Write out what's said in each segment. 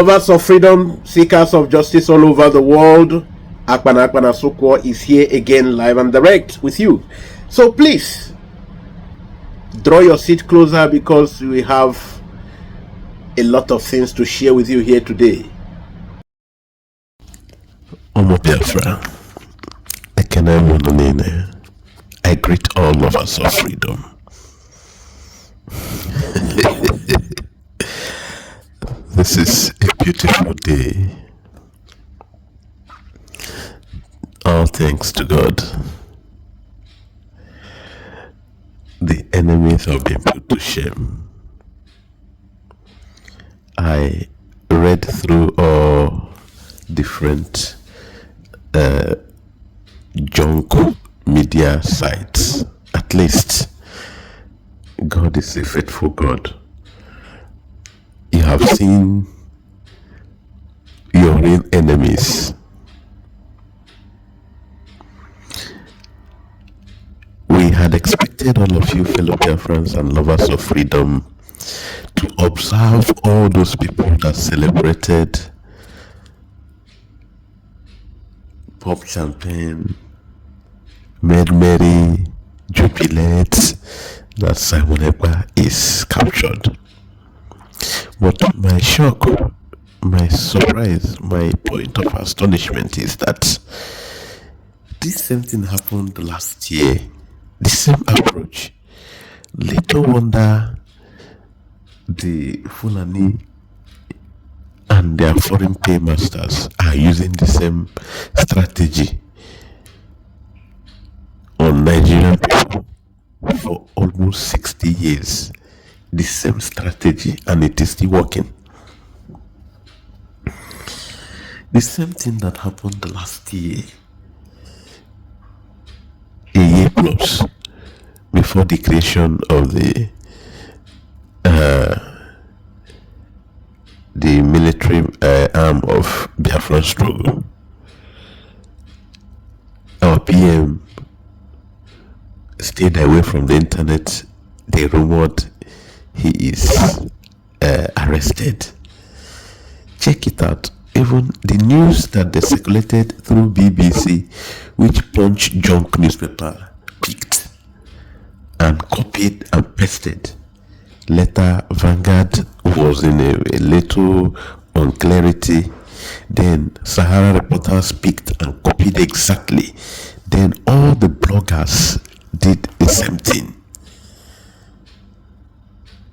Lovers of freedom, seekers of justice all over the world, Akpana Sokwo is here again live and direct with you. So please, draw your seat closer because we have a lot of things to share with you here today. Omo Biafra, I greet all lovers of freedom. This is a beautiful day. All thanks to God. The enemies have been put to shame. I read through all different junk media sites. At least God is a faithful God. You have seen your real enemies. We had expected all of you fellow Biafrans and lovers of freedom to observe all those people that celebrated, pop champagne, made merry, jubilate that Simon Ekpa is captured. But my shock, my surprise, my point of astonishment is that this same thing happened last year. The same approach. Little wonder the Fulani and their foreign paymasters are using the same strategy on Nigerian people for almost 60 years. The same strategy, and it is still working. The same thing that happened last year, a year plus before the creation of the military arm of Biafran struggle. Our PM stayed away from the internet. They rumored he is arrested. Check it out. Even the news that they circulated through BBC, which Punch junk newspaper picked and copied and pasted. Later, Vanguard was in a little unclarity. Then Sahara reporters picked and copied exactly. Then all the bloggers did the same thing.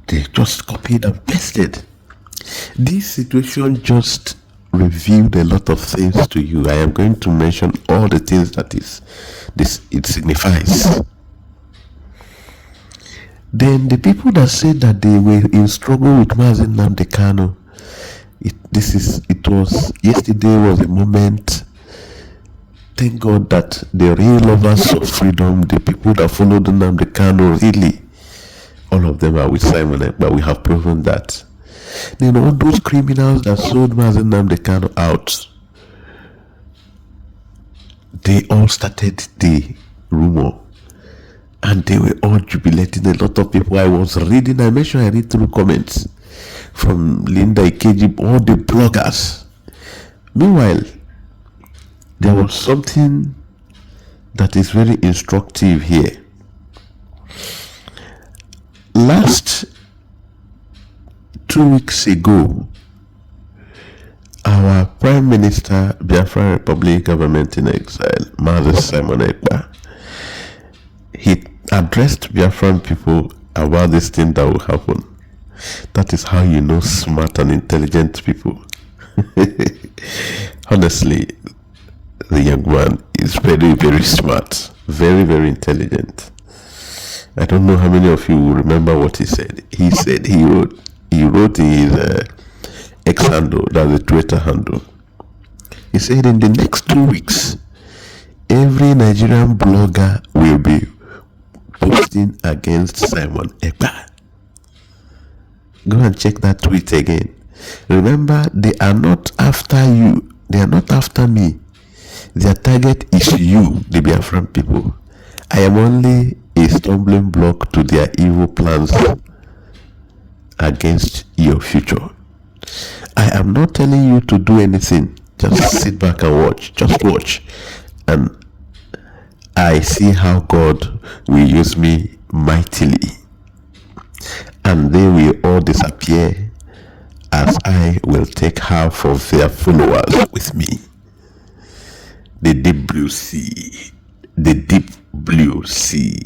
They just copied and pasted. This situation just revealed a lot of things to you. I am going to mention all the things that it signifies. Then the people that said that they were in struggle with Mazen Nnamdi Kanu, yesterday was a moment. Thank God that the real lovers of freedom, the people that followed Nnamdi Kanu, really, all of them are with Simon Ekpa. We have proven that. Then all those criminals that sold Mazen Nnamdi Kanu out, they all started the rumor. And they were all jubilating. A lot of people I was reading, I mentioned I read through comments from Linda Ikeji, all the bloggers. Meanwhile, there was something that is very instructive here. Last 2 weeks ago, our Prime Minister, Biafra Republic Government in Exile, Mazen Simon Ekpa, he addressed Biafran people about this thing that will happen. That is how you know smart and intelligent people. Honestly, the young man is very, very smart, very, very intelligent. I don't know how many of you will remember what he said. He said he wrote in his X handle, that's the Twitter handle. He said in the next 2 weeks, every Nigerian blogger will be posting against Simon Ekpa. Go and check that tweet again. Remember, they are not after you. They are not after me. Their target is you, the Biafran people. I am only a stumbling block to their evil plans against your future. I am not telling you to do anything. Just sit back and watch. Just watch. And I see how God will use me mightily. And they will all disappear as I will take half of their followers with me. The deep blue sea. The deep blue sea.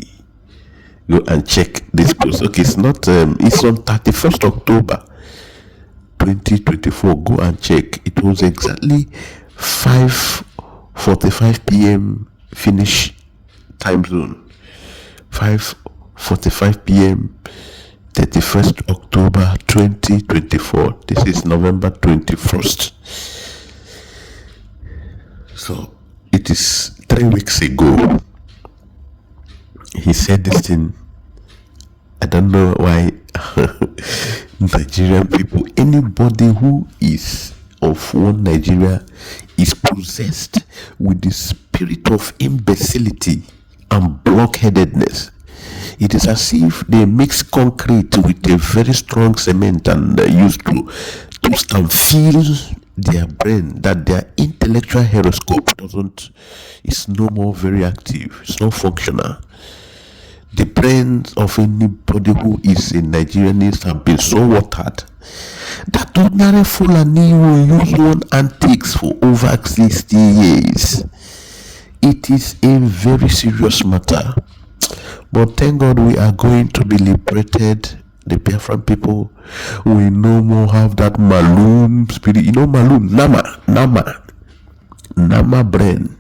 Go and check this post. Okay, it's not, it's on 31st October 2024. Go and check. It was exactly 5:45 p.m. Finnish time zone. 5:45 p.m. 31st October 2024. This is November 21st. So it is 3 weeks ago. He said this thing. I don't know why Nigerian people, anybody who is of one Nigeria is possessed with the spirit of imbecility and blockheadedness. It is as if they mix concrete with a very strong cement and used to twist and feel their brain, that their intellectual horoscope is no more very active, it's not functional. The brains of anybody who is a Nigerianist have been so watered that ordinary Fulani will use one antics for over 60 years. It is a very serious matter. But thank God we are going to be liberated. The Biafran people will no more have that malum spirit. You know malum, nama brain.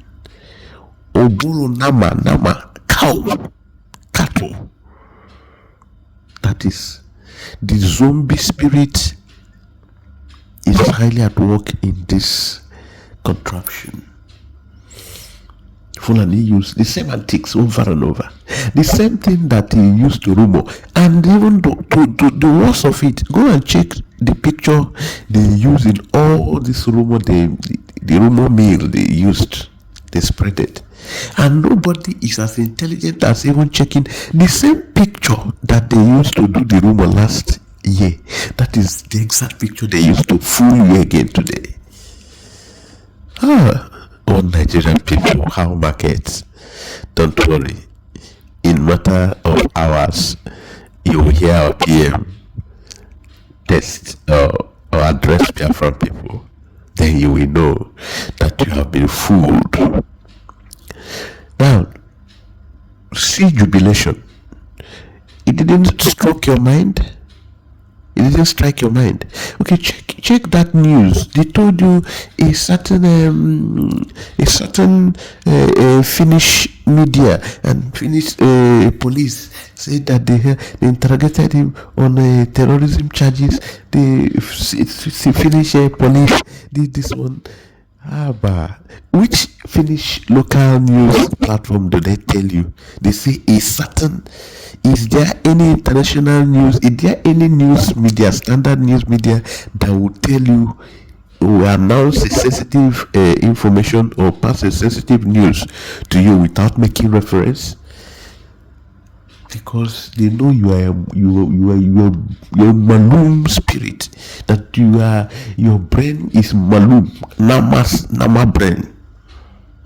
Oburu nama, cow, cattle. That is, the zombie spirit is highly at work in this contraption. Fulani use the same antics over and over. The same thing that he used to rumor. And even to the worst of it, go and check the picture they use in all this rumor, the rumor mill they used, they spread it. And nobody is as intelligent as even checking the same picture that they used to do the rumor last year. That is the exact picture they used to fool you again today. All Nigerian people, how markets? Don't worry. In matter of hours, you will hear our PM test or address Biafran people. Then you will know that you have been fooled. Now, see jubilation. It didn't strike your mind. It didn't strike your mind. Okay, check that news. They told you a certain Finnish media and Finnish police said that they interrogated him on terrorism charges. The Finnish police did this one. Which Finnish local news platform do they tell you? They say is there any international news? Is there any news media, standard news media, that will tell you or announce a sensitive information or pass a sensitive news to you without making reference? Because they know you are malum spirit, that your brain is malum, nama brain.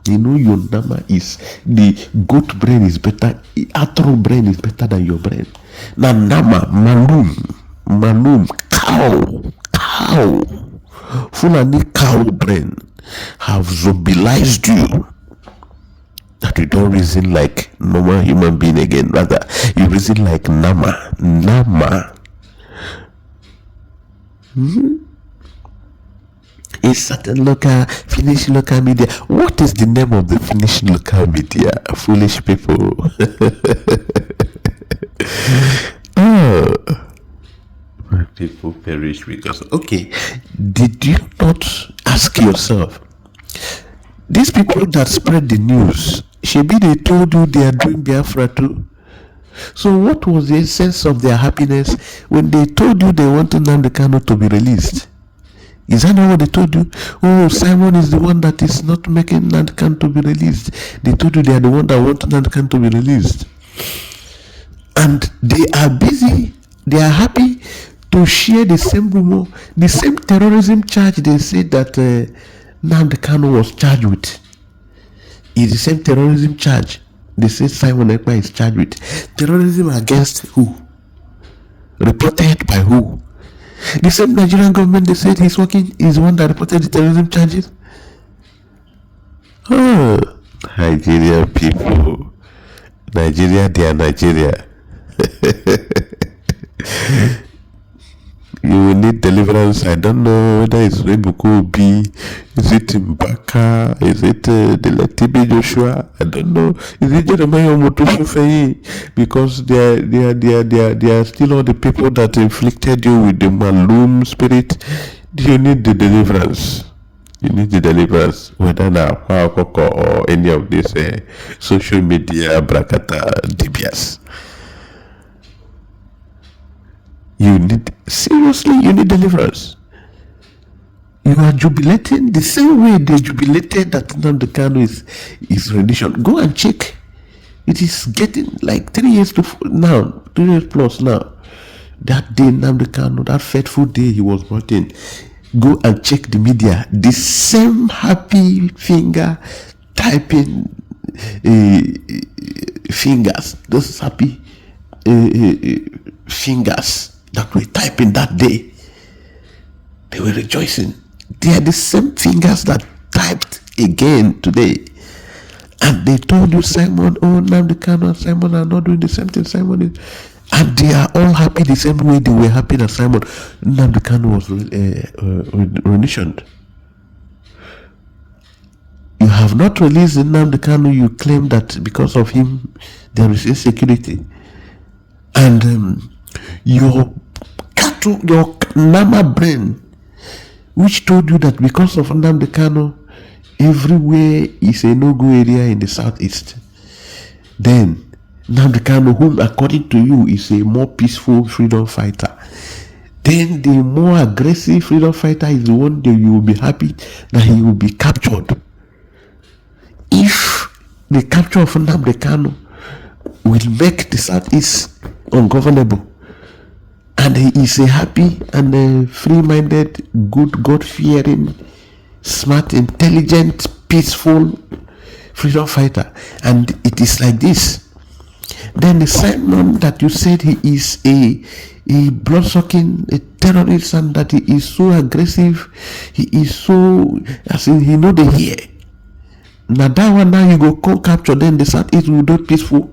You know your nama is, the goat brain is better, atro brain is better than your brain. Now nama, malum, cow, Fulani cow brain have zombielized you. That you don't reason like normal human being again. Rather, you reason like nama. A certain Finnish local media. What is the name of the Finnish local media? Foolish people. My people perish because, okay, did you not ask yourself, these people that spread the news, Shebi, they told you they are doing Biafra too? So what was the essence of their happiness when they told you they wanted Nnamdi Kanu to be released? Is that not what they told you? Oh, Simon is the one that is not making Nnamdi Kanu to be released. They told you they are the one that wanted Nnamdi Kanu to be released. And they are busy, they are happy to share the same rumor, the same terrorism charge they said that Nnamdi Kanu was charged with. Is the same terrorism charge they say Simon Ekpa is charged with. Terrorism against who? Reported by who? The same Nigerian government they said he's working is one that reported the terrorism charges. Oh, Nigeria people. Nigeria, they are Nigeria. You will need deliverance. I don't know whether it's Rebuku Obi, is it Mbaka, is it Deletibe Joshua? I don't know. Is it Jeremiah Motosufei? Because they are still all the people that inflicted you with the malum spirit. You need the deliverance. You need the deliverance, whether now or any of these social media brakata dibias. You need deliverance. You are jubilating the same way they jubilated that Nnamdi Kanu is rendition. Go and check. It is getting like 3 years now, 2 years plus now. That day Nnamdi Kanu, that fateful day he was brought in. Go and check the media. The same happy finger typing fingers. Those happy fingers that were typing that day. They were rejoicing. They are the same fingers that typed again today. And they told you, Simon, Nnamdi Kanu and Simon are not doing the same thing. Simon is... And they are all happy the same way they were happy that Simon Nnamdi Kanu was renditioned. You have not released Nnamdi Kanu. You claim that because of him there is insecurity. And your Nama brain, which told you that because of Nnamdi Kanu, everywhere is a no-go area in the southeast. Then Nnamdi Kanu, whom according to you is a more peaceful freedom fighter, then the more aggressive freedom fighter is the one that you will be happy that he will be captured. If the capture of Nnamdi Kanu will make the southeast ungovernable, and he is a happy and a free-minded, good, God-fearing, smart, intelligent, peaceful freedom fighter, and it is like this, then the Simon that you said he is a blood-sucking, a terrorist, and that he is so aggressive, he is so, as in he know the here. Now that one now you go come capture, then the southeast will do peaceful.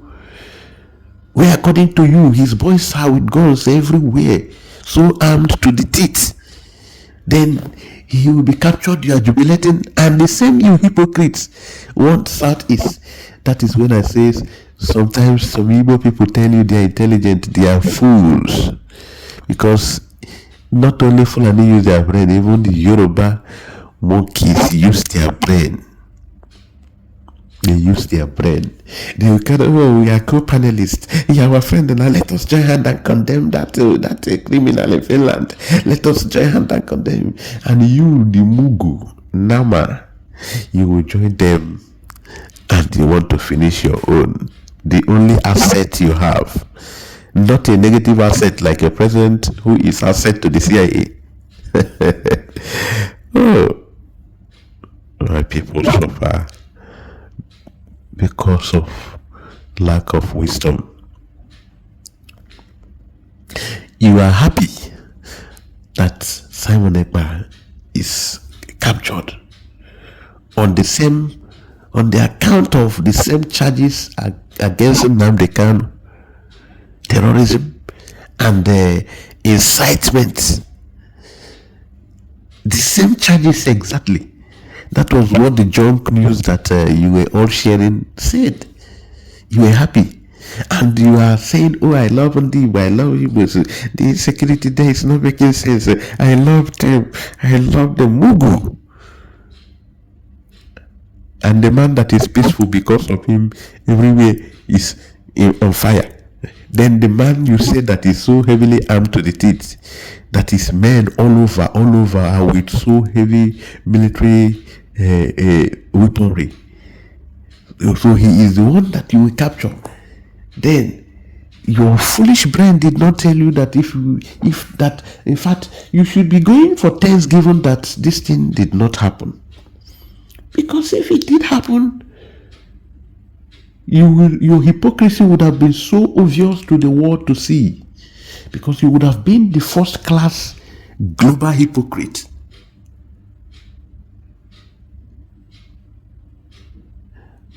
Where according to you, his boys are with guns everywhere, so armed to the teeth. Then he will be captured, you are jubilating, and the same you hypocrites want southeast. That is when I say sometimes some Igbo people tell you they are intelligent, they are fools. Because not only Fulani use their brain, even the Yoruba monkeys use their brain. They use their brain. They will kind of, we are co-panelists. Yeah, our friend, and now let us join hand and condemn that criminal in Finland. Let us join hand and condemn. And you, the Mugu, Nama, you will join them and you want to finish your own. The only asset you have. Not a negative asset like a president who is asset to the CIA. Oh, my people suffer because of lack of wisdom. You are happy that Simon Ekpa is captured on the account of the same charges against Nnamdi Kanu, terrorism and incitement. The same charges exactly. That was what the junk news that you were all sharing said. You were happy. And you are saying, oh, I love Ndi, I love you. The insecurity there is not making sense. I love them. I love the Mugu. And the man that is peaceful because of him everywhere is on fire. Then the man you say that is so heavily armed to the teeth, that is men all over are with so heavy military weaponry. So he is the one that you will capture. Then Your foolish brain did not tell you that in fact, you should be going for thanksgiving that this thing did not happen. Because if it did happen, your hypocrisy would have been so obvious to the world to see. Because you would have been the first class global hypocrite.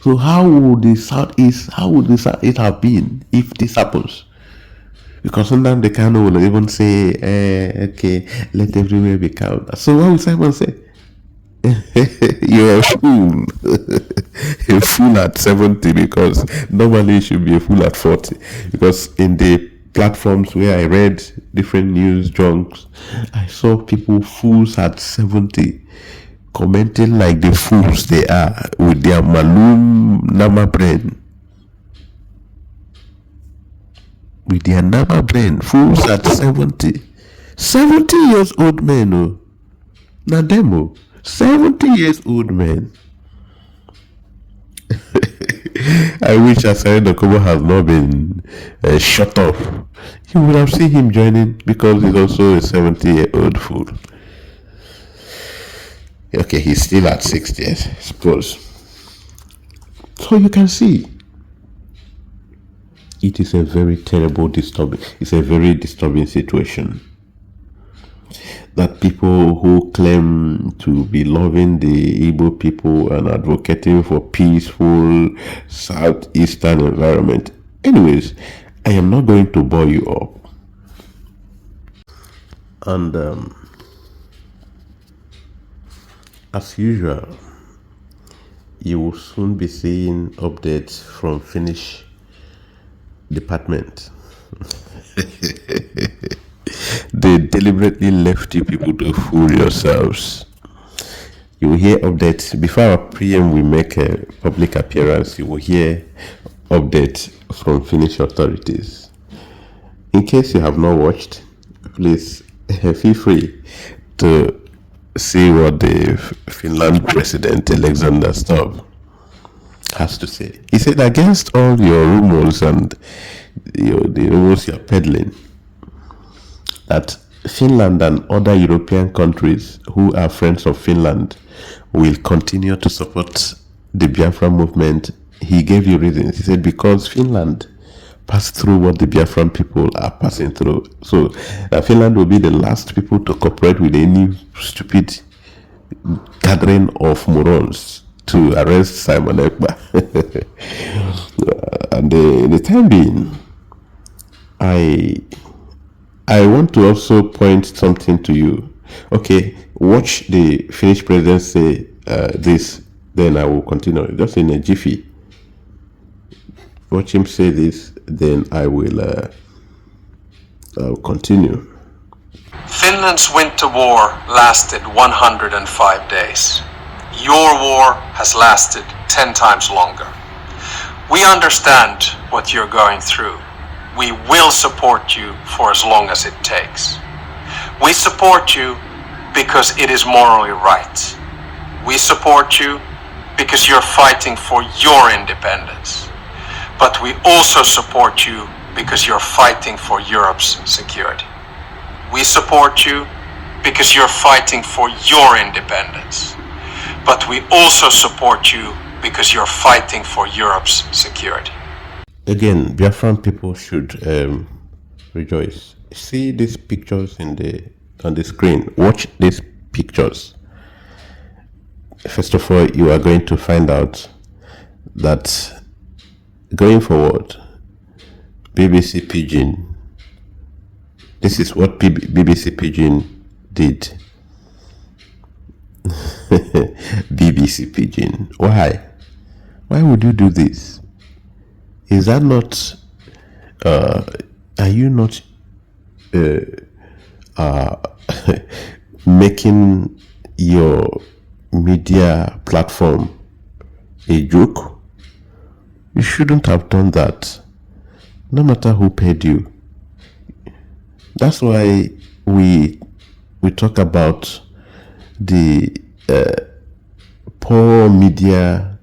So how would the Southeast have been if this happens? Because sometimes the Kano will even say, okay, let everywhere be calm. So what will Simon say? You're a fool. A fool at 70, because normally you should be a fool at 40. Because in the platforms where I read different news junks, I saw people fools at 70 commenting like the fools they are with their malum nama brain. With their nama brain, fools at 70. 70 years old men, oh. Na demo. 70 years old men. I wish Asari Dokubo has not been shut up. You would have seen him joining, because he's also a 70-year-old fool. Okay, he's still at 60, I suppose. So you can see, it is a very terrible, it's a very disturbing situation. That people who claim to be loving the Igbo people and advocating for peaceful southeastern environment. Anyways, I am not going to bore you up. And as usual, you will soon be seeing updates from Finnish department. They deliberately left you people to fool yourselves. You will hear updates before our PM will make a public appearance. You will hear updates from Finnish authorities. In case you have not watched, please feel free to see what the Finland President Alexander Stubb has to say. He said, against all your rumors and the rumors you're peddling, that Finland and other European countries who are friends of Finland will continue to support the Biafra movement. He gave you reasons. He said because Finland passed through what the Biafran people are passing through. So Finland will be the last people to cooperate with any stupid gathering of morons to arrest Simon Ekpa. And in the time being, I want to also point something to you. Okay, watch the Finnish president say this, then I will continue. Just in a jiffy. Watch him say this, then I will continue. Finland's winter war lasted 105 days. Your war has lasted 10 times longer. We understand what you're going through. We will support you for as long as it takes. We support you because it is morally right. We support you because you're fighting for your independence. But we also support you because you're fighting for Europe's security. We support you because you're fighting for your independence. But we also support you because you're fighting for Europe's security. Again, Biafran people should rejoice. See these pictures on the screen. Watch these pictures. First of all, you are going to find out that going forward, BBC Pidgin, this is what BBC Pidgin did. BBC Pidgin. Why? Why would you do this? Is that not, are you not making your media platform a joke? You shouldn't have done that, no matter who paid you. That's why we talk about the poor media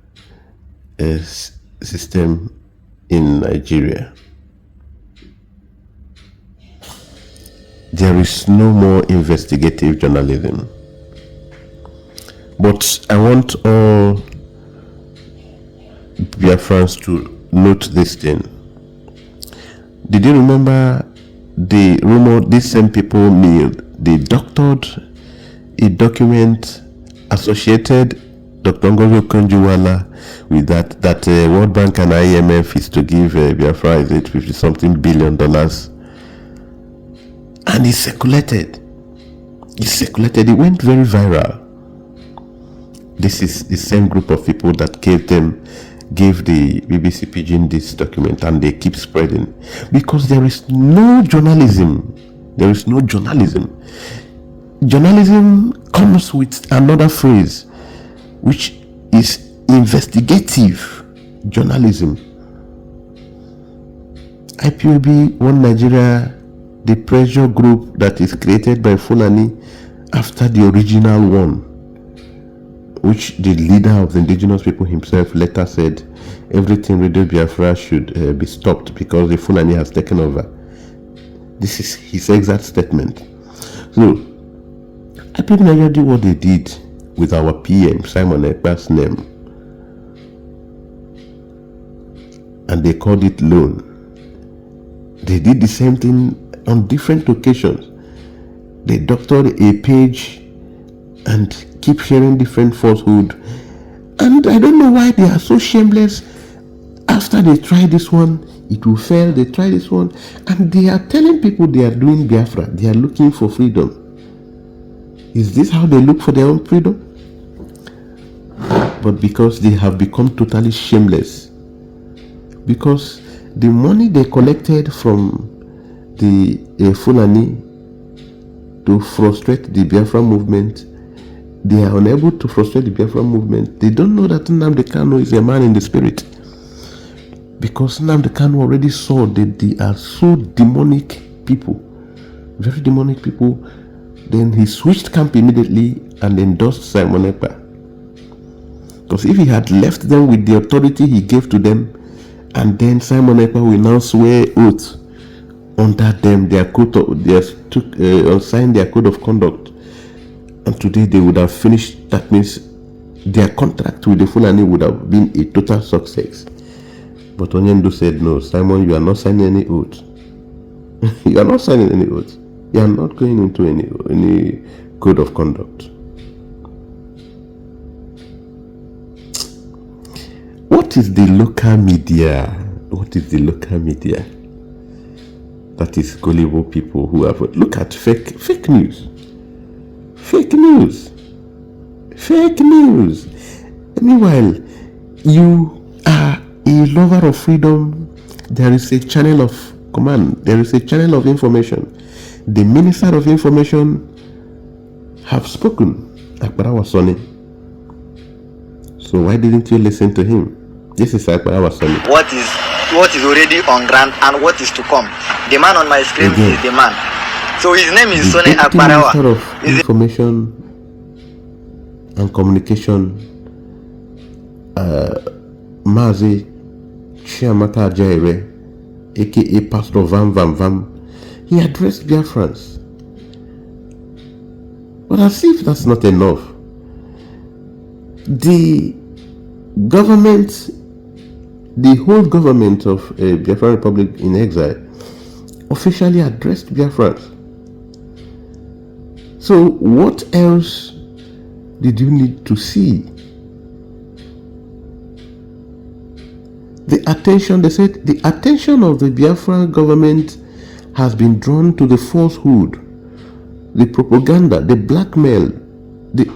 system in Nigeria. there is no more investigative journalism. But I want all Biafrans to note this thing. Did you remember the rumor these same people made? They doctored a document associated Dr. Ngozi Okonjo-Iweala with that World Bank and IMF is to give Biafra, is it $50-something billion, and it circulated. It went very viral. This is the same group of people that gave the BBC Pidgin this document, and they keep spreading because there is no journalism. Journalism comes with another phrase, which is investigative journalism. IPOB, One Nigeria, the pressure group that is created by Fulani after the original one, which the leader of the indigenous people himself later said everything Radio Biafra should be stopped because the Fulani has taken over. This is his exact statement. So, IPOB Nigeria did what they did with our PM, Simon Ekpa's name, and they called it loan. They did the same thing on different occasions. They doctored a page and keep sharing different falsehood, and I don't know why they are so shameless. After they try this one, it will fail. They try this one, and they are telling people they are doing Biafra, they are looking for freedom. Is this how they look for their own freedom? But because they have become totally shameless, because the money they collected from the Fulani to frustrate the Biafra movement, they are unable to frustrate the Biafra movement. They don't know that Nnamdi Kanu is a man in the spirit, because Nnamdi Kanu already saw that they are so demonic people, very demonic people. Then he switched camp immediately and endorsed Simon Ekpa. Because if he had left them with the authority he gave to them, and then Simon Ekpa will now swear oath under them, signed their code of conduct, and today they would have finished. That means their contract with the Fulani would have been a total success. But Onyendo said, no, Simon, you are not signing any oath. You are not signing any oath. You are not going into any code of conduct. What is the local media? What is the local media? That is gullible people who have... Look at fake news. Fake news. Fake news. Meanwhile, you are a lover of freedom. There is a channel of command. There is a channel of information. The Minister of Information have spoken. Akbara Wasoni. So why didn't you listen to him? This is Akbara Wasoni. What is already on ground and what is to come. The man on my screen is the man. So his name is Sonny Akbarawa. Minister of Information and Communication, Mazi Chiamaka Jaire, aka Pastor Vam Vam Vam, he addressed Biafrans. But as if that's not enough, the government, the whole government of Biafra Republic in exile, officially addressed Biafrans. So what else did you need to see? The attention, they said, the attention of the Biafra government has been drawn to the falsehood, the propaganda, the blackmail, the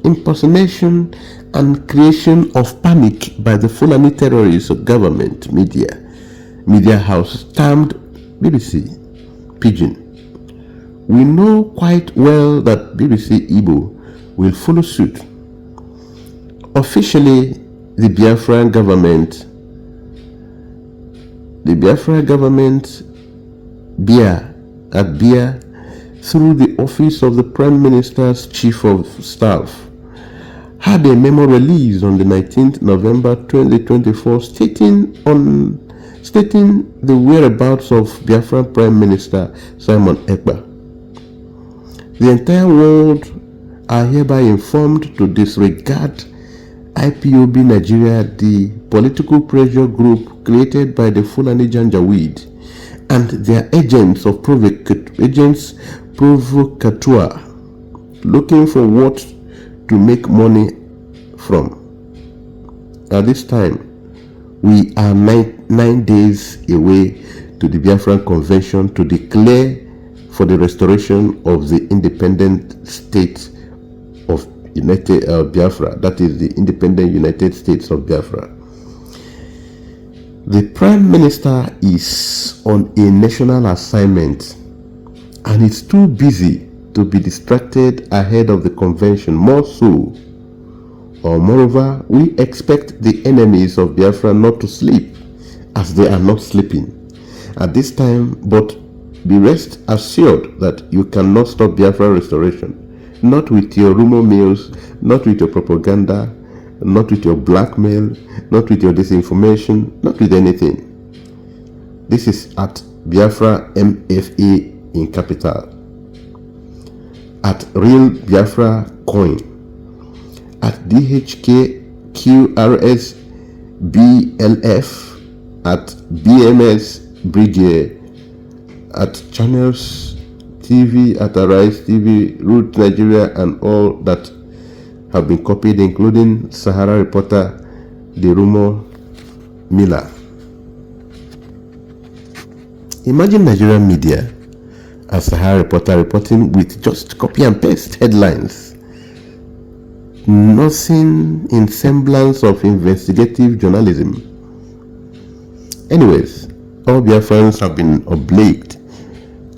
impersonation and creation of panic by the Fulani terrorists of government media house termed BBC Pidgin. We know quite well that BBC Igbo will follow suit. Officially, the Biafran government, BIA, through the office of the Prime Minister's Chief of Staff, had a memo released on the 19th November 2024 stating the whereabouts of Biafran Prime Minister Simon Ekpa. The entire world are hereby informed to disregard IPOB Nigeria, the political pressure group created by the Fulani Janjaweed and their agents provocateur, looking for what to make money from. At this time, we are 9 days away to the Biafran Convention to declare for the restoration of the independent state of Biafra, that is the independent United States of Biafra. The Prime Minister is on a national assignment and is too busy to be distracted ahead of the convention, more so. Or moreover, we expect the enemies of Biafra not to sleep, as they are not sleeping at this time, but be rest assured that you cannot stop Biafra restoration, not with your rumor mills, not with your propaganda, not with your blackmail, not with your disinformation, not with anything. This is at Biafra MFA in capital, at Real Biafra Coin, at DHK QRS BLF, at BMS Brigade, at Channels TV, at Arise TV, Root Nigeria, and all that have been copied, including Sahara reporter Derumo Miller. Imagine Nigerian media as Sahara reporter reporting with just copy and paste headlines. Nothing in semblance of investigative journalism. Anyways, all Biafrans have been obliged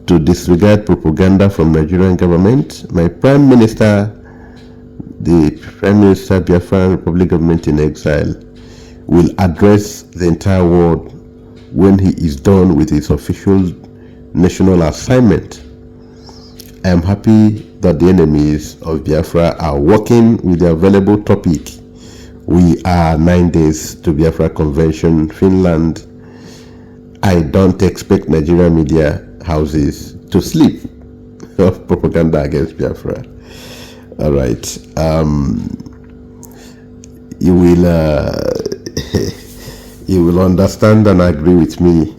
to disregard propaganda from Nigerian government. My Prime Minister, the Prime Minister Biafran Republic Government in Exile, will address the entire world when he is done with his official national assignment. I am happy that the enemies of Biafra are working with the available topic. We are 9 days to Biafra Convention, Finland. I don't expect Nigerian media houses to sleep of propaganda against Biafra. All right. You will you will understand and agree with me.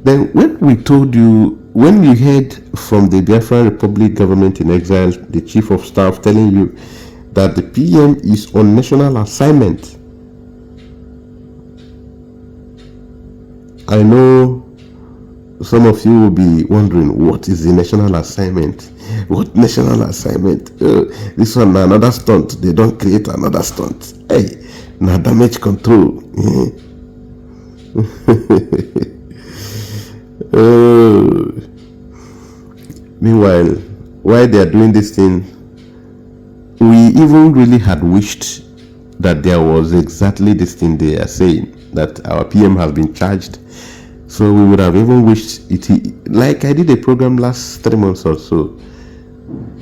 Then when we told you, when you heard from the Biafra Republic Government in Exile, the Chief of Staff telling you that the PM is on national assignment, I know some of you will be wondering, what is the national assignment? What national assignment? This one, another stunt. They don't create another stunt. Hey, now damage control. Meanwhile, while they are doing this thing, we even really had wished that there was exactly this thing they are saying, that our PM has been charged. So we would have even wished it, like I did a program last 3 months or so,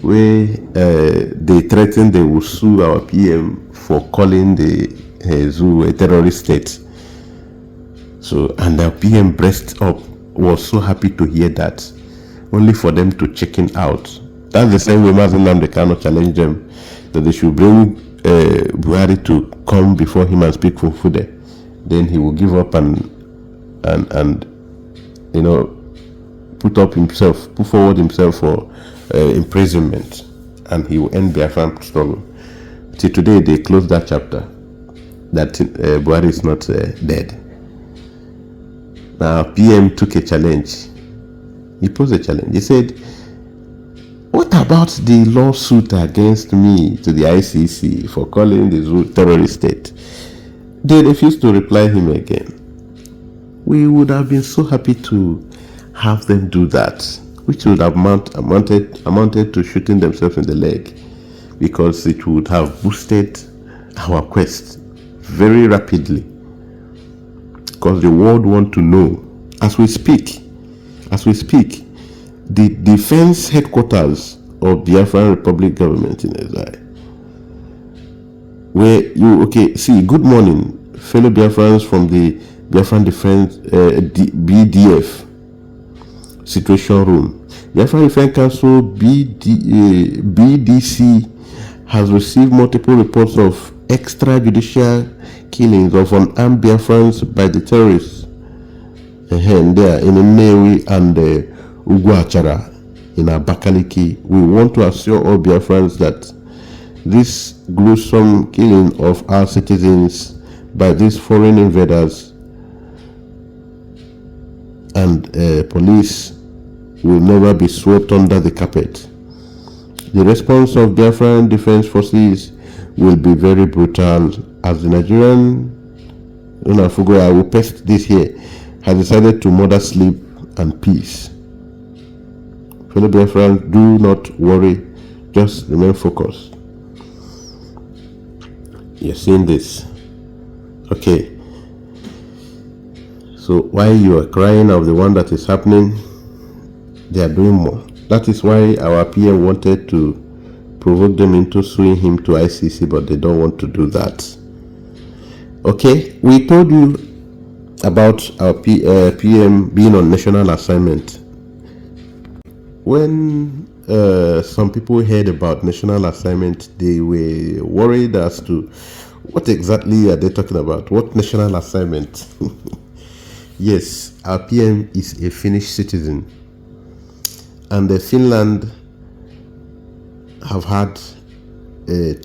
where they threatened they will sue our PM for calling the zoo a terrorist state. So, and our PM breast up was so happy to hear that, only for them to chicken out. That's the same way Mazen Namdekano challenged them that they should bring Buhari to come before him and speak for Fude. Then he will give up and you know, put forward himself for imprisonment, and he will end Biafran struggle. Till today, they closed that chapter that Buhari is not dead. Now, PM took a challenge. He posed a challenge. He said, what about the lawsuit against me to the ICC for calling the zoo terrorist state? They refused to reply him again. We would have been so happy to have them do that, which would have amounted to shooting themselves in the leg, because it would have boosted our quest very rapidly. Because the world want to know, as we speak, the defense headquarters of the Biafran Republic Government in Exile, where good morning, fellow Biafrans from the Biafran Defense BDF. situation room. Biafra Defense Council BDC has received multiple reports of extrajudicial killings of unarmed Biafrans by the terrorists there in Nnewi and Ugwachara in Abakaliki. We want to assure all Biafrans that this gruesome killing of our citizens by these foreign invaders and police will never be swept under the carpet. The response of Biafran Defense Forces will be very brutal, as the Nigerian, I will paste this here, has decided to murder sleep and peace. Fellow Biafrans, do not worry, just remain focused. You're seeing this. Okay. So while you are crying of the one that is happening, they are doing more. That is why our PM wanted to provoke them into suing him to ICC, but they don't want to do that. Okay, we told you about our PM being on national assignment. When some people heard about national assignment, they were worried as to what exactly are they talking about. What national assignment? Yes, our PM is a Finnish citizen, and Finland have had a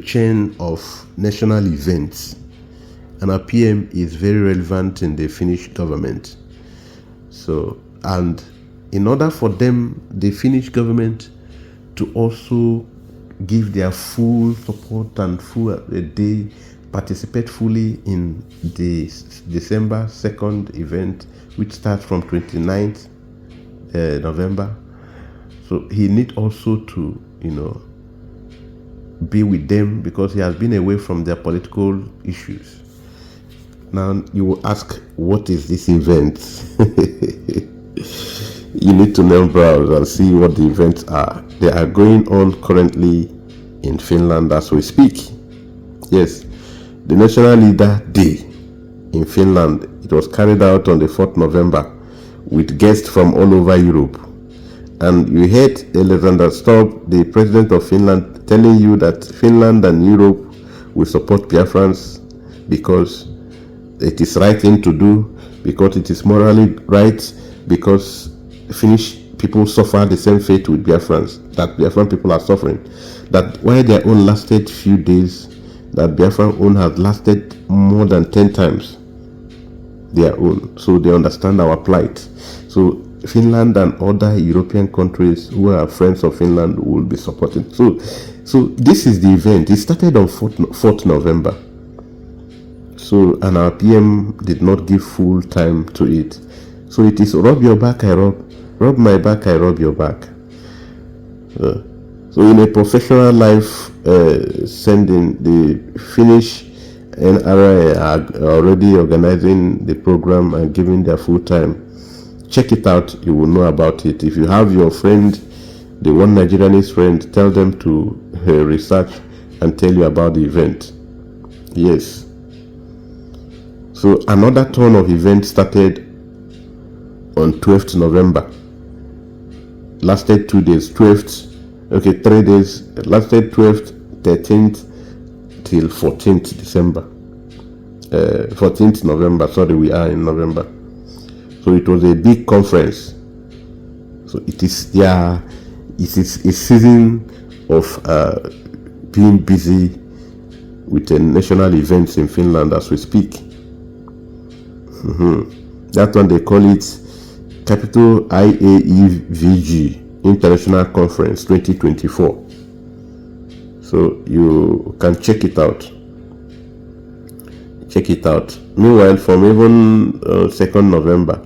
chain of national events, and our PM is very relevant in the Finnish government. So, and in order for them, the Finnish government, to also give their full support and they participate fully in the December 2nd event, which starts from 29th November. So he need also to, be with them, because he has been away from their political issues. Now you will ask, what is this event? You need to now browse and see what the events are. They are going on currently in Finland as we speak. Yes, the National Leader Day in Finland, it was carried out on the 4th November with guests from all over Europe. And you heard Alexander Stubb, the president of Finland, telling you that Finland and Europe will support Biafrans because it is right thing to do, because it is morally right, because Finnish people suffer the same fate with Biafrans that Biafran people are suffering. That while their own lasted few days, that Biafran own has lasted more than 10 times their own. So they understand our plight. So Finland and other European countries who are friends of Finland will be supporting. So this is the event. It started on 4th November. So, and our PM did not give full time to it. So it is rub your back, I rub my back, I rub your back. So in a professional life sending, the Finnish NRA are already organizing the program and giving their full time. Check it out, you will know about it. If you have your friend, the one Nigerianese friend, tell them to research and tell you about the event. Yes. So another turn of event started on 12th November. Lasted 2 days. 3 days. Lasted 12th, 13th till 14th December. 14th November. Sorry, we are in November. So it was a big conference. So it is a season of being busy with the national events in Finland as we speak. That one they call it Capital IAEVG International Conference 2024. So you can check it out. Meanwhile, from even 2nd November,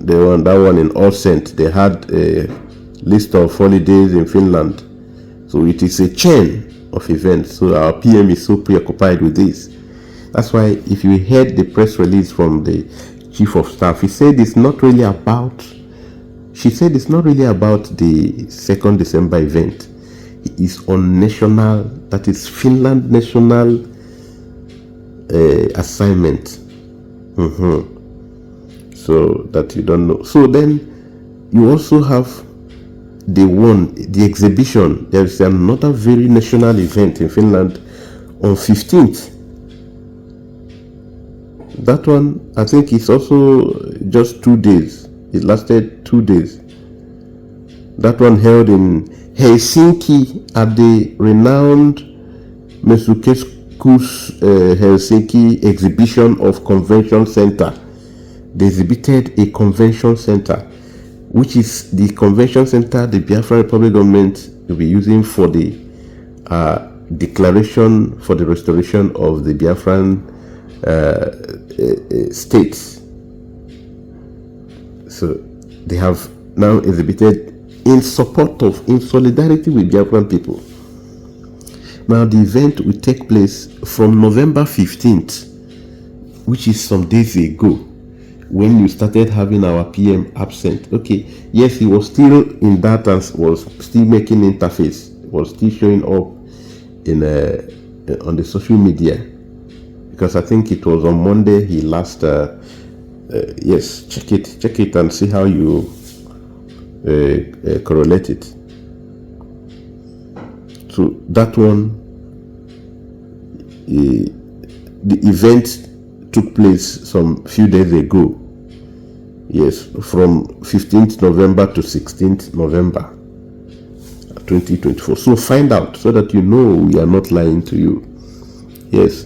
that one in Olsent, they had a list of holidays in Finland. So it is a chain of events. So our PM is so preoccupied with this. That's why if you heard the press release from the chief of staff, she said it's not really about the 2nd December event. It is on national, that is Finland national assignment. so that you don't know. So then you also have the exhibition. There is another very national event in Finland on 15th. That one, I think, is also just 2 days. It lasted 2 days. That one held in Helsinki at the renowned Mesukeskus Helsinki Exhibition of Convention Center. They exhibited a convention center, which is the convention center the Biafra Republic government will be using for the declaration for the restoration of the Biafran states. So they have now exhibited in solidarity with Biafran people. Now the event will take place from November 15th, which is some days ago, when you started having our PM absent. Okay, yes, he was still in that and was still making interface, was still showing up in on the social media, because I think it was on Monday he last yes, check it and see how you correlate it. So that one, the event took place some few days ago. Yes, from 15th November to 16th November 2024. So find out so that you know we are not lying to you. Yes.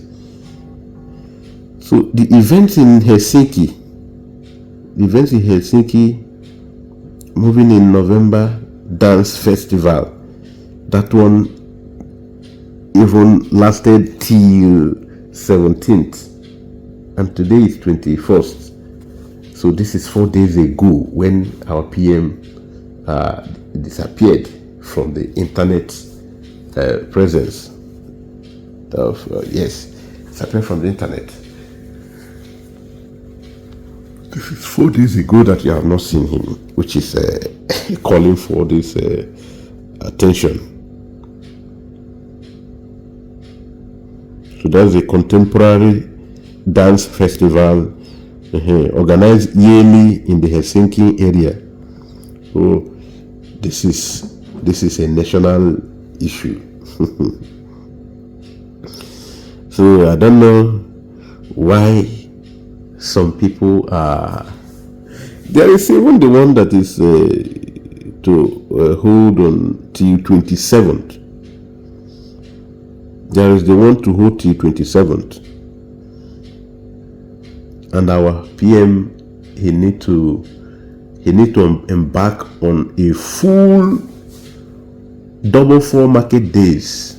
So the events in Helsinki, moving in November dance festival, that one even lasted till 17th, and today is 21st. So this is 4 days ago when our PM disappeared from the internet presence of yes, disappeared from the internet. This is 4 days ago that you have not seen him, which is calling for this attention. So that's a contemporary dance festival organized yearly in the Helsinki area. So this is a national issue. So I don't know why some people are. There is even the one that is to hold on till 27th. There is the one to hold till 27th. And our PM, he need to embark on a full double 4 market days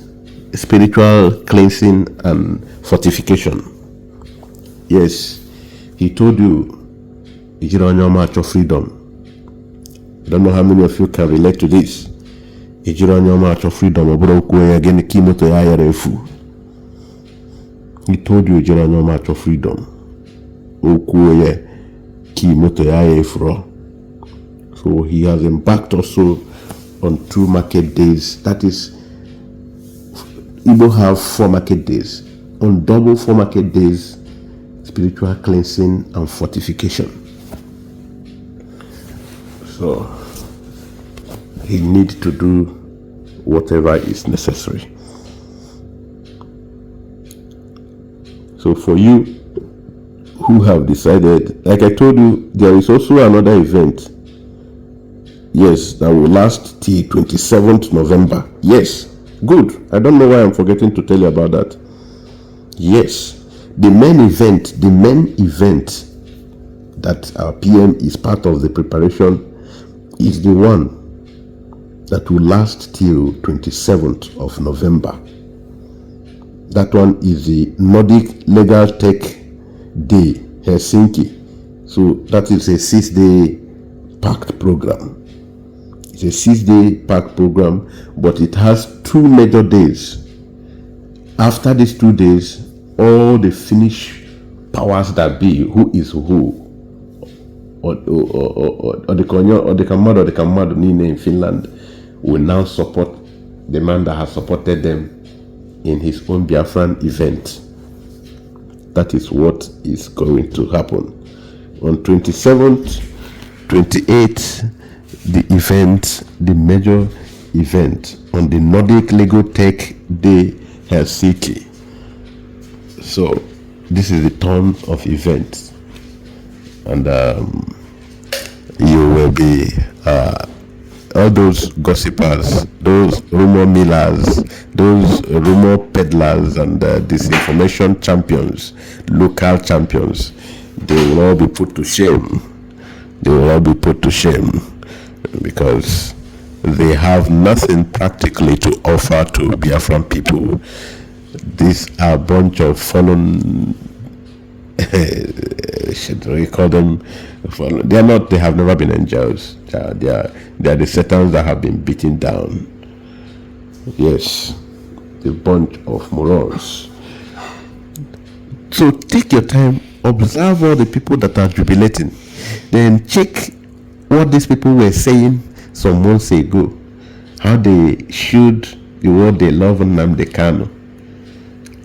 spiritual cleansing and fortification. Yes, he told you, you're on your march of freedom. I don't know how many of you can relate to this. You're on your march of freedom. He told you, you're on your march of freedom. So he has embarked also on 2 market days. That is, Igbo have 4 market days. On double 4 market days, spiritual cleansing and fortification. So he needs to do whatever is necessary. So for you who have decided, like I told you, there is also another event. Yes, that will last till 27th November. Yes, good. I don't know why I'm forgetting to tell you about that. Yes, the main event that our PM is part of the preparation is the one that will last till 27th of November. That one is the Nordic Legal Tech Day, Helsinki. So that is a 6-day packed program. It's a 6-day packed program, but it has 2 major days. After these 2 days, all the Finnish powers that be, who is who, or the Kamad in Finland, will now support the man that has supported them in his own Biafran event. That is what is going to happen. On 27th, 28th, the major event on the Nordic Lego Tech Day Helsinki. So this is the turn of events, and you will be all those gossipers, those rumor millers, those rumor peddlers, and disinformation champions, local champions. They will all be put to shame. They will all be put to shame because they have nothing practically to offer to Biafran people. These are a bunch of fallen, should we call them fallen? They are not, they have never been angels. They are the Satans that have been beaten down. Yes, a bunch of morons. So take your time, observe all the people that are jubilating, then check what these people were saying some months ago, how they showed the world they love Nnamdi Kanu,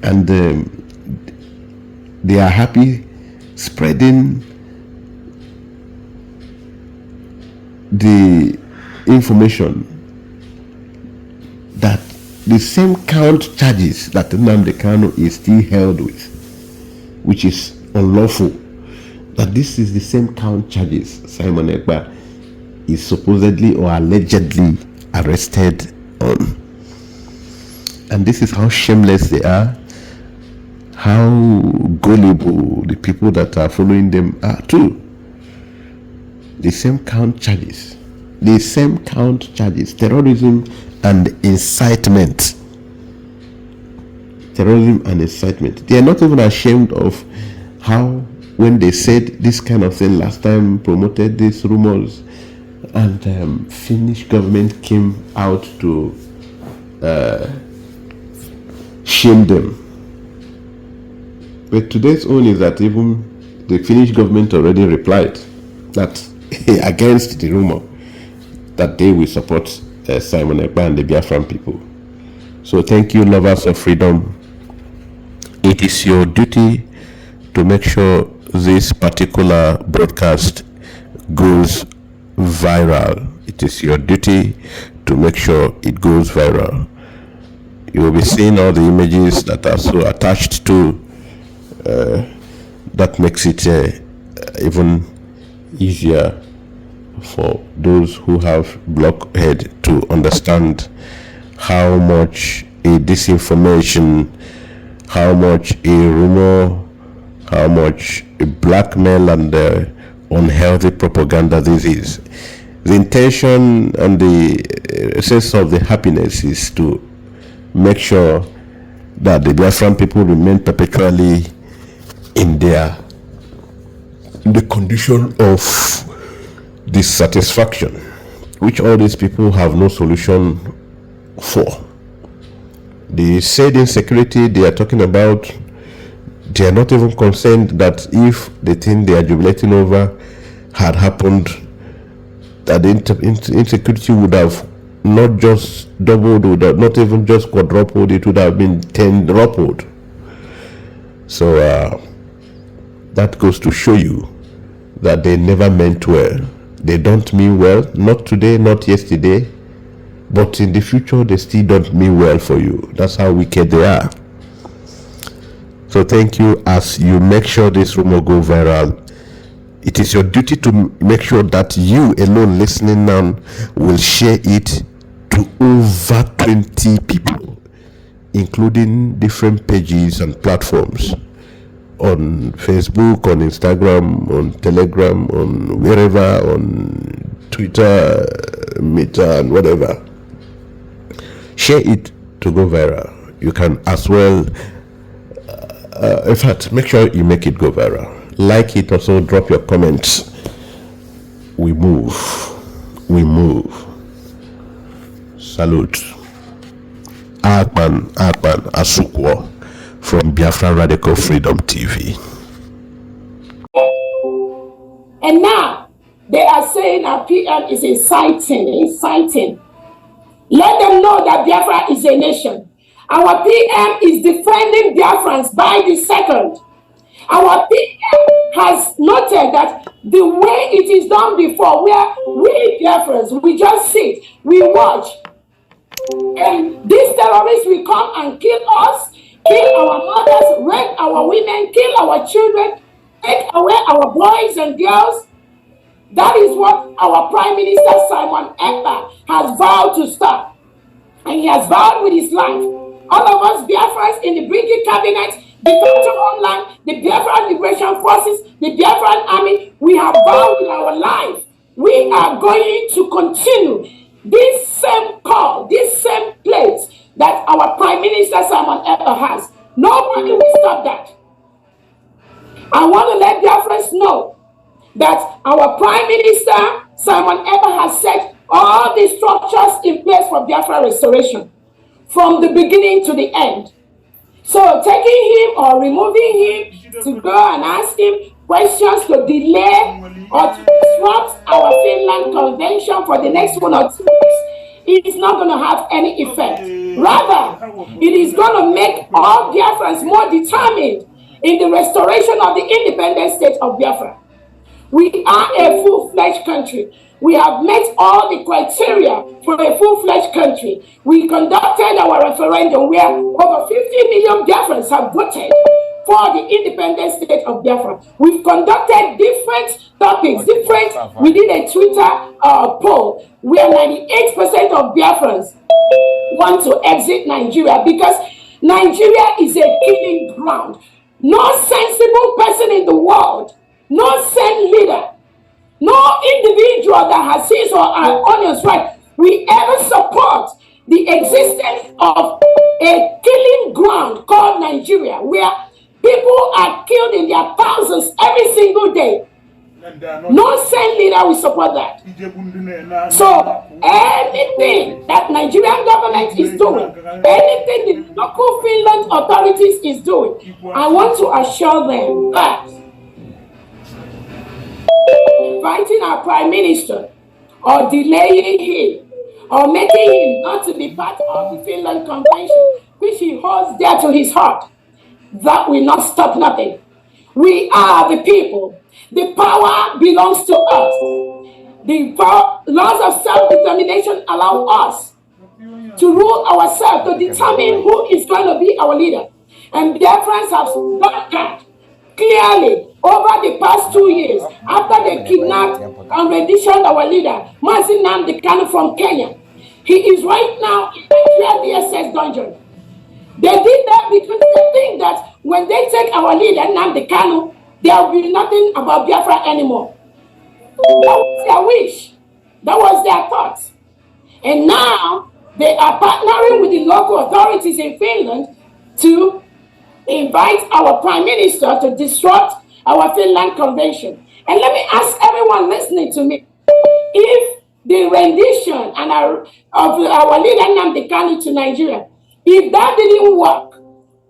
and they are happy spreading the information that the same count charges that Nnamdi Kanu is still held with, which is unlawful, that this is the same count charges Simon Ekpa is supposedly or allegedly arrested on. And this is how shameless they are, how gullible the people that are following them are too. The same count charges, terrorism and incitement. Terrorism and incitement. They are not even ashamed of how, when they said this kind of thing last time, promoted these rumors, and Finnish government came out to shame them. But today's own is that even the Finnish government already replied that against the rumor that they will support Simon Ekpa and the Biafran people. So thank you, lovers of freedom. It is your duty to make sure this particular broadcast goes viral. It is your duty to make sure it goes viral. You will be seeing all the images that are so attached to that makes it even easier for those who have blockhead to understand how much a disinformation, how much a rumor, how much a blackmail and unhealthy propaganda this is. The intention and the sense of the happiness is to make sure that the Biafran people remain perpetually in the condition of dissatisfaction, which all these people have no solution for. The said insecurity they are talking about, they are not even concerned that if the thing they are jubilating over had happened, that the insecurity would have not just doubled, would have not even just quadrupled, it would have been tenrupled. So that goes to show you that they never meant well. They don't mean well, not today, not yesterday, but in the future they still don't mean well for you. That's how wicked they are. So thank you. As you make sure this rumor go viral, it is your duty to make sure that you alone listening now will share it to over 20 people, including different pages and platforms, on Facebook, on Instagram, on Telegram, on wherever, on Twitter, Meta, and whatever. Share it to go viral. You can as well, in fact, make sure you make it go viral. Like it, also drop your comments. We move. Salute. Akpan Asukwo from Biafra Radical Freedom TV. And now they are saying our PM is inciting. Let them know that Biafra is a nation. Our PM is defending Biafrans by the second. Our PM has noted that the way it is done before, where we Biafrans, we just sit, we watch, and these terrorists will come and kill us, kill our mothers, rape our women, kill our children, take away our boys and girls. That is what our Prime Minister Simon Ekpa has vowed to stop. And he has vowed with his life. All of us Biafrans in the British cabinet, the Council Homeland, the Biafran Liberation Forces, the Biafran Army, we have vowed with our life. We are going to continue this same call, this same place that our Prime Minister Simon Ekpa has. Nobody will stop that. I want to let Biafrans know that our Prime Minister Simon Ekpa has set all the structures in place for Biafra restoration from the beginning to the end. So taking him or removing him to go and ask him questions to delay or to disrupt our Finland convention for the next 1 or 2 weeks, it is not going to have any effect. Rather, it is going to make all Biafrans more determined in the restoration of the independent state of Biafra. We are a full-fledged country. We have met all the criteria for a full-fledged country. We conducted our referendum where over 50 million Biafrans have voted for the independent state of Biafra. We've conducted different topics, we did a Twitter poll where 98% of Biafrans want to exit Nigeria because Nigeria is a killing ground. No sensible person in the world, no sane leader, no individual that has his or her honest right will ever support the existence of a killing ground called Nigeria, where people are killed in their thousands every single day. No sane leader will support that. So anything that Nigerian government is doing, anything the local Finland authorities is doing, I want to assure them that inviting our Prime Minister or delaying him or making him not to be part of the Finland Convention, which he holds dear to his heart, that will not stop nothing. We are the people. The power belongs to us. The laws of self-determination allow us to rule ourselves, to determine who is going to be our leader. And Biafrans have done that clearly over the past 2 years after they kidnapped and renditioned our leader, Mazi Nnamdi Kanu from Kenya. He is right now in the DSS dungeon. They did that because they think that when they take our leader, Nnamdi Kanu, there will be nothing about Biafra anymore. That was their wish. That was their thoughts. And now they are partnering with the local authorities in Finland to invite our Prime Minister to disrupt our Finland Convention. And let me ask everyone listening to me, if the rendition and of our leader Nnamdi Kanu to Nigeria, if that didn't work,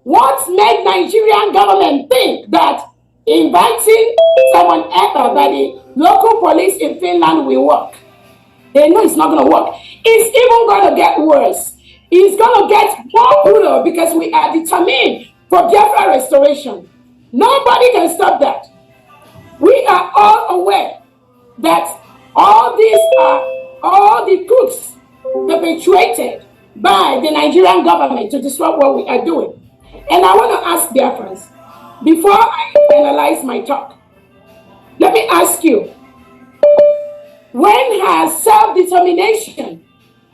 what made Nigerian government think that inviting someone Ekpa by the local police in Finland will work? They know it's not going to work. It's even going to get worse. It's going to get more brutal because we are determined for Biafra restoration. Nobody can stop that. We are all aware that all these are all the crooks perpetuated by the Nigerian government to disrupt what we are doing. And I want to ask Biafrans, before I finalize my talk, let me ask you, when has self-determination,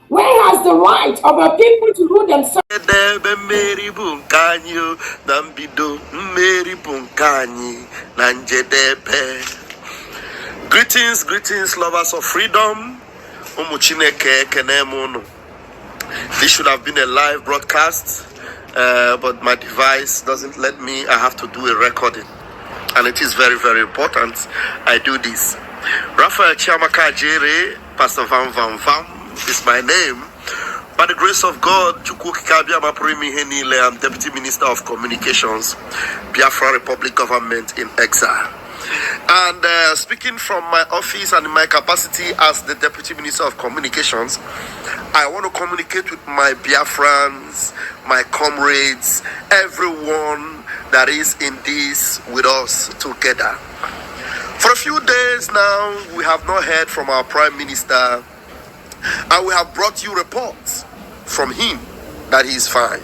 when has the right of our people to rule themselves? Greetings, lovers of freedom. This should have been a live broadcast, but my device doesn't let me. I have to do a recording, and it is very, very important I do this. Raphael Chiamaka Jere, Pastor Van is my name. By the grace of God, I'm Deputy Minister of Communications, Biafra Republic Government in Exile. And speaking from my office and in my capacity as the Deputy Minister of Communications, I want to communicate with my Biafrans, my comrades, everyone that is in this with us together. For a few days now, we have not heard from our Prime Minister, and we have brought you reports from him that he is fine.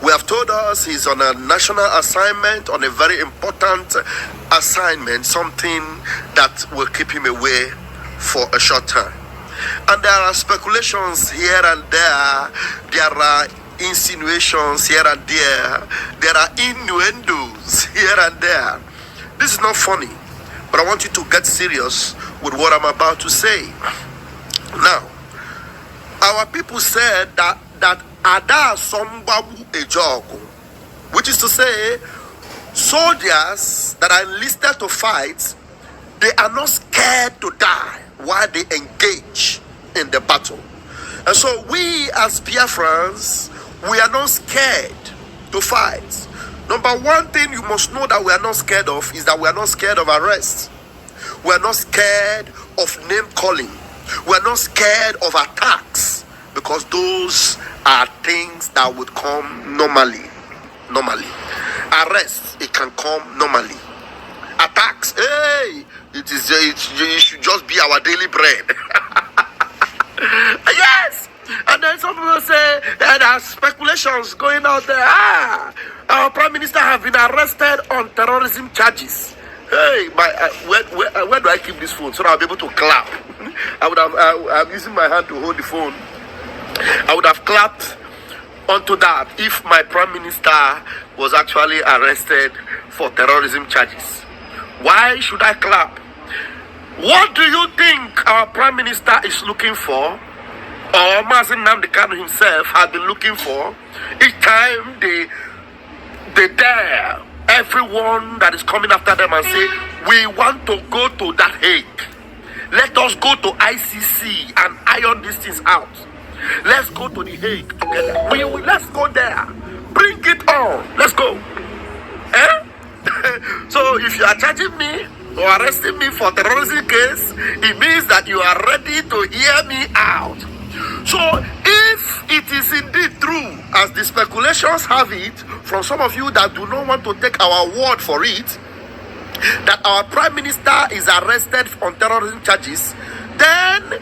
We have told us he's on a national assignment, on a very important assignment, something that will keep him away for a short time. And there are speculations here and there are insinuations here and there are innuendos here and there. This is not funny, but I want you to get serious with what I'm about to say. Now, our people said that Ada Sombabu Ejogo, which is to say, soldiers that are enlisted to fight, they are not scared to die while they engage in the battle. And so we as Biafrans, we are not scared to fight. Number one thing you must know that we are not scared of is that we are not scared of arrest. We are not scared of name calling. We are not scared of attacks, because those are things that would come normally. Arrest, it can come normally. Attacks, hey, it should just be our daily bread. Yes. And then some people say there are speculations going out there. Our Prime Minister have been arrested on terrorism charges. Hey, where do I keep this phone so that I'll be able to clap? I'm using my hand to hold the phone. I would have clapped onto that if my Prime Minister was actually arrested for terrorism charges. Why should I clap? What do you think our Prime Minister is looking for, or Mazin Namdekan himself has been looking for, each time they dare everyone that is coming after them and say, we want to go to that Hague. Let us go to ICC and iron these things out. Let's go to the Hague together. Let's go there. Bring it on. Let's go. So if you are charging me or arresting me for terrorism case, it means that you are ready to hear me out. So if it is indeed true, as the speculations have it, from some of you that do not want to take our word for it, that our Prime Minister is arrested on terrorism charges, then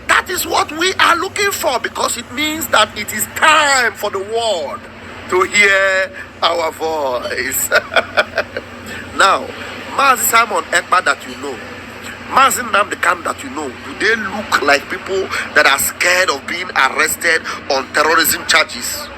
that is what we are looking for, because it means that it is time for the world to hear our voice. Now, Mazi Simon Ekpa that you know, Mazin Namdekan that you know, do they look like people that are scared of being arrested on terrorism charges?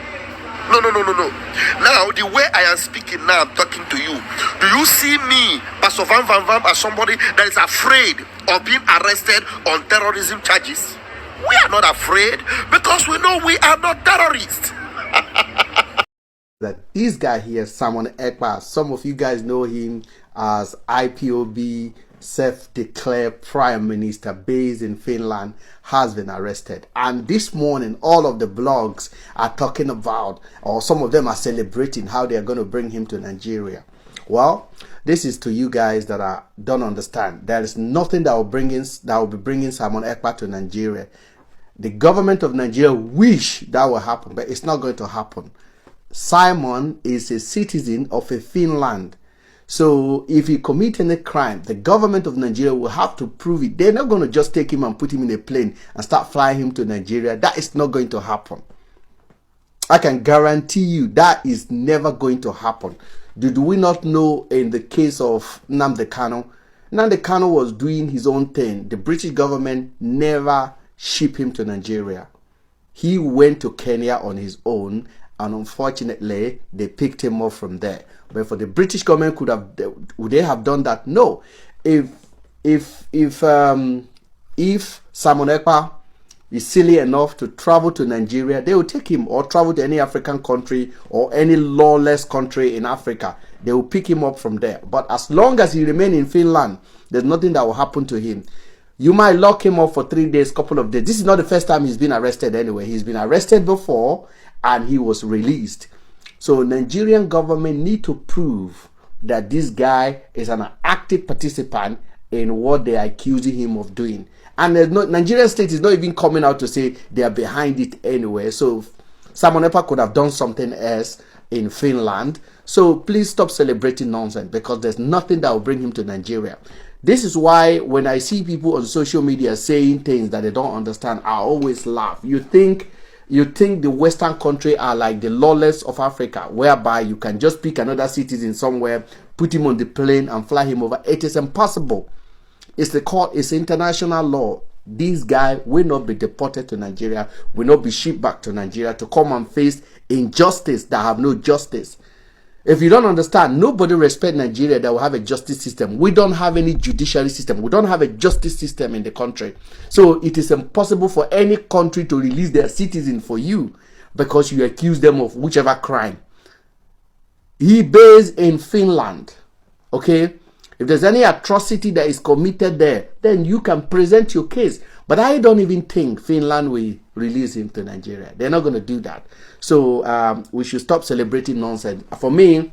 No. Now, the way I am speaking now, I'm talking to you. Do you see me, Pastor Van as somebody that is afraid of being arrested on terrorism charges? We are not afraid, because we know we are not terrorists. That this guy here, Simon Ekpa, some of you guys know him as IPOB self-declared prime minister based in Finland, has been arrested. And this morning, all of the blogs are talking about, or some of them are celebrating how they are going to bring him to Nigeria. Well, this is to you guys that don't understand. There is nothing that will be bringing Simon Ekpa to Nigeria. The government of Nigeria wish that will happen, but it's not going to happen. Simon is a citizen of a Finland. So if he commit any crime, the government of Nigeria will have to prove it. They're not going to just take him and put him in a plane and start flying him to Nigeria. That is not going to happen. I can guarantee you that is never going to happen. Did we not know in the case of Nnamdi Kanu? Nnamdi Kanu was doing his own thing. The British government never shipped him to Nigeria. He went to Kenya on his own, and unfortunately, they picked him up from there. But for the British government, would they have done that? No. If Simon Ekpa is silly enough to travel to Nigeria, they will take him, or travel to any African country or any lawless country in Africa. They will pick him up from there. But as long as he remains in Finland, there's nothing that will happen to him. You might lock him up for 3 days, couple of days. This is not the first time he's been arrested anyway. He's been arrested before and he was released. So Nigerian government need to prove that this guy is an active participant in what they are accusing him of doing. And Nigerian state is not even coming out to say they are behind it anyway. So Simon Ekpa could have done something else in Finland. So please stop celebrating nonsense, because there's nothing that will bring him to Nigeria. This is why when I see people on social media saying things that they don't understand, I always laugh. You think the Western country are like the lawless of Africa, whereby you can just pick another citizen somewhere, put him on the plane and fly him over. It is impossible. It's the court, it's international law. This guy will not be deported to Nigeria, will not be shipped back to Nigeria to come and face injustice that have no justice. If you don't understand, nobody respects Nigeria that will have a justice system. We don't have any judiciary system. We don't have a justice system in the country. So it is impossible for any country to release their citizen for you because you accuse them of whichever crime. He based in Finland, okay? If there's any atrocity that is committed there, then you can present your case. But I don't even think Finland will release him to Nigeria. They're not going to do that. So we should stop celebrating nonsense. For me,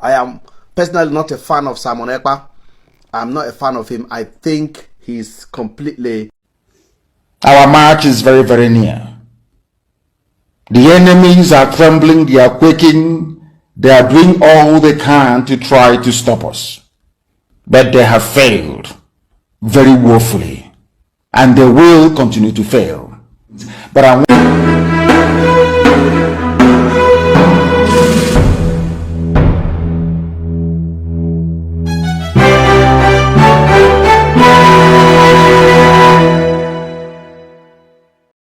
I am personally not a fan of Simon Ekpa. I'm not a fan of him. I think he's completely... Our march is very, very near. The enemies are trembling, they are quaking, they are doing all they can to try to stop us. But they have failed very woefully, and they will continue to fail. But I want